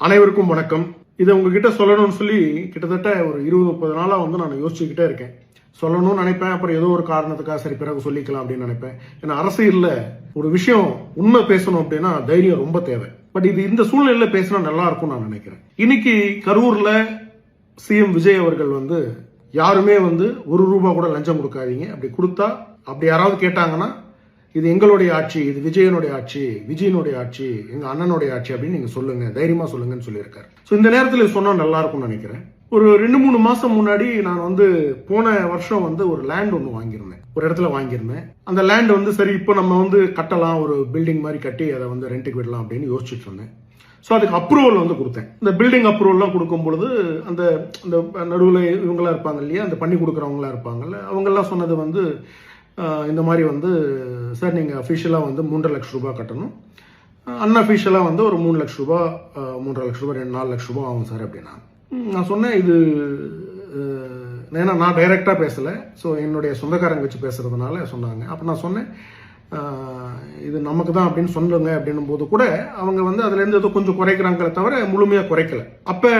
அனைவருக்கும் வணக்கம். இதை உங்ககிட்ட சொல்லணும்னு சொல்லி கிட்டத்தட்ட ஒரு 20-30 நாளா நான் யோசிச்சுக்கிட்டே இருக்கேன். சொல்லணும்னு நினைப்பேன், அப்புறம் ஏதோ ஒரு காரணத்துக்காக சரி பிறகு சொல்லிக்கலாம் அப்படின்னு நினைப்பேன். ஏன்னா அரசியல்ல ஒரு விஷயம் உண்மை பேசணும் அப்படின்னா தைரியம் ரொம்ப தேவை. பட் இது இந்த சூழ்நிலையில பேசினா நல்லா இருக்கும்னு நான் நினைக்கிறேன். இன்னைக்கு கரூர்ல சிஎம் விஜய் அவர்கள் யாருமே ₹1 கூட லஞ்சம் கொடுக்காதீங்க, அப்படி கொடுத்தா அப்படி யாராவது கேட்டாங்கன்னா இது எங்களுடைய ஆட்சி, இது விஜயனுடைய ஆட்சி, விஜயனுடைய ஆட்சி, எங்க அண்ணனுடைய ஆட்சி அப்படின்னு நீங்க சொல்லுங்க, தைரியமா சொல்லுங்கன்னு சொல்லியிருக்காரு. ஸோ இந்த நேரத்தில் சொன்னா நல்லா இருக்கும்னு நினைக்கிறேன். ஒரு 2-3 மாசம் முன்னாடி நான் போன வருஷம் ஒரு லேண்ட் ஒன்று வாங்கியிருந்தேன், ஒரு இடத்துல வாங்கியிருந்தேன். அந்த லேண்ட் சரி இப்போ நம்ம கட்டலாம், ஒரு பில்டிங் மாதிரி கட்டி அதை ரெண்ட்டுக்கு விடலாம் அப்படின்னு யோசிச்சுட்டு இருந்தேன். ஸோ அதுக்கு அப்ரூவல் கொடுத்தேன். இந்த பில்டிங் அப்ரூவல்லாம் கொடுக்கும் பொழுது அந்த அந்த நடுவில் இவங்களாம் இருப்பாங்க இல்லையா, அந்த பண்ணி கொடுக்குறவங்களாம் இருப்பாங்கல்ல, அவங்கெல்லாம் சொன்னது இந்த மாதிரி சார் நீங்கள் அஃபிஷியலாக ₹3.5 லட்சம் கட்டணும், அன்அஃபிஷியலாக ஒரு ₹3 லட்சம், ₹3.5 லட்சம், ₹4 லட்சம் ஆகும் சார் அப்படின்னா. நான் சொன்னேன் இது ஏன்னா நான் டைரெக்டாக பேசலை, ஸோ என்னுடைய சொந்தக்காரங்க வச்சு பேசுறதுனால சொன்னாங்க. அப்போ நான் சொன்னேன் இது நமக்கு தான் அப்படின்னு சொல்லுங்க அப்படின்னும் போது கூட அவங்க அதுலேருந்து ஏதோ கொஞ்சம் குறைக்கிறாங்களே தவிர முழுமையாக குறைக்கல. அப்போ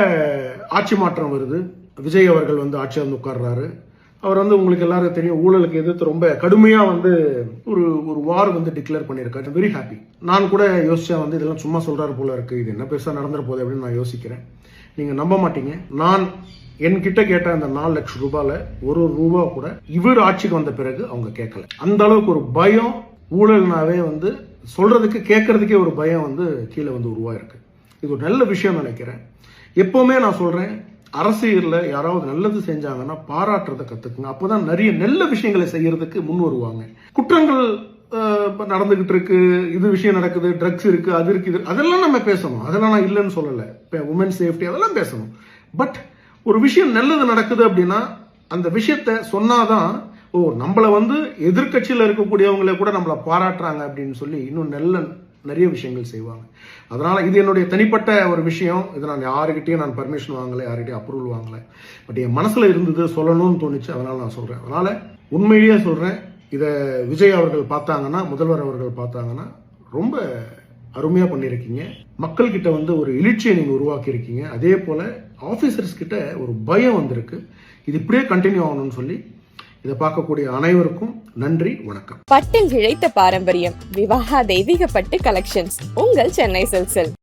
ஆட்சி மாற்றம் வருது, விஜய் அவர்கள் ஆட்சியாக உட்கார்றாரு. அவர் உங்களுக்கு எல்லாரும் தெரியும், ஊழலுக்கு எதிர்த்து ரொம்ப கடுமையா ஒரு வார் டிக்ளேர் பண்ணியிருக்காரு. Very happy. நான் கூட யோசிச்சேன் இதெல்லாம் சும்மா சொல்றாரு போல இருக்கு, இது என்ன பெருசா நடந்துற போகுது அப்படின்னு நான் யோசிக்கிறேன். நீங்க நம்ப மாட்டீங்க, நான் என்கிட்ட கேட்ட அந்த ₹4 லட்சம் ₹1 கூட இவர் ஆட்சிக்கு வந்த பிறகு அவங்க கேட்கல. அந்த அளவுக்கு ஒரு பயம், ஊழல்னாவே சொல்றதுக்கு கேட்கறதுக்கே ஒரு பயம் கீழே உருவாயிருக்கு. இது ஒரு நல்ல விஷயம் நினைக்கிறேன். எப்பவுமே நான் சொல்றேன், அரசியல்ல யாராவது நல்லது செஞ்சாங்கன்னா பாராட்டுறதை கத்துக்குங்க, அப்பதான் நிறைய நல்ல விஷயங்களை செய்யறதுக்கு முன் வருவாங்க. குற்றங்கள் நடந்துகிட்டு இருக்கு, இது விஷயம் நடக்குது, ட்ரக்ஸ் இருக்கு, அது இருக்கு, இது அதெல்லாம் நம்ம பேசணும், அதெல்லாம் நான் இல்லைன்னு சொல்லல. உமன் சேஃப்டி அதெல்லாம் பேசணும். பட் ஒரு விஷயம் நல்லது நடக்குது அப்படின்னா அந்த விஷயத்த சொன்னாதான் நம்மள எதிர்கட்சியில இருக்கக்கூடியவங்களே கூட நம்மள பாராட்டுறாங்க அப்படின்னு சொல்லி இன்னும் நிறைய விஷயங்கள் செய்வாங்க. அதனால இது என்னுடைய தனிப்பட்ட ஒரு விஷயம். இது நான் யாருக்கிட்டையும் நான் பர்மிஷன் வாங்கல, யார்கிட்டையும் அப்ரூவல் வாங்கல. பட் என் மனசுல இருந்தது, சொல்லணும்னு தோணுச்சு, அதனால நான் சொல்றேன். அதனால உண்மையிலேயே சொல்றேன், இத விஜய் அவர்கள் பார்த்தாங்கன்னா, முதல்வர் அவர்கள் பார்த்தாங்கன்னா ரொம்ப அருமையா பண்ணிருக்கீங்க. மக்கள் கிட்ட ஒரு எழுச்சியை நீங்க உருவாக்கி இருக்கீங்க. அதே போல ஆபீசர்ஸ் கிட்ட ஒரு பயம் வந்திருக்கு. இது இப்படியே கண்டினியூ ஆகணும்னு சொல்லி இதை பார்க்கக்கூடிய அனைவருக்கும் நன்றி, வணக்கம். பட்டில் இழைத்த பாரம்பரியம், விவாகா தெய்வீக பட்டு கலெக்ஷன்ஸ், உங்கள் சென்னை சில்க்ஸில்.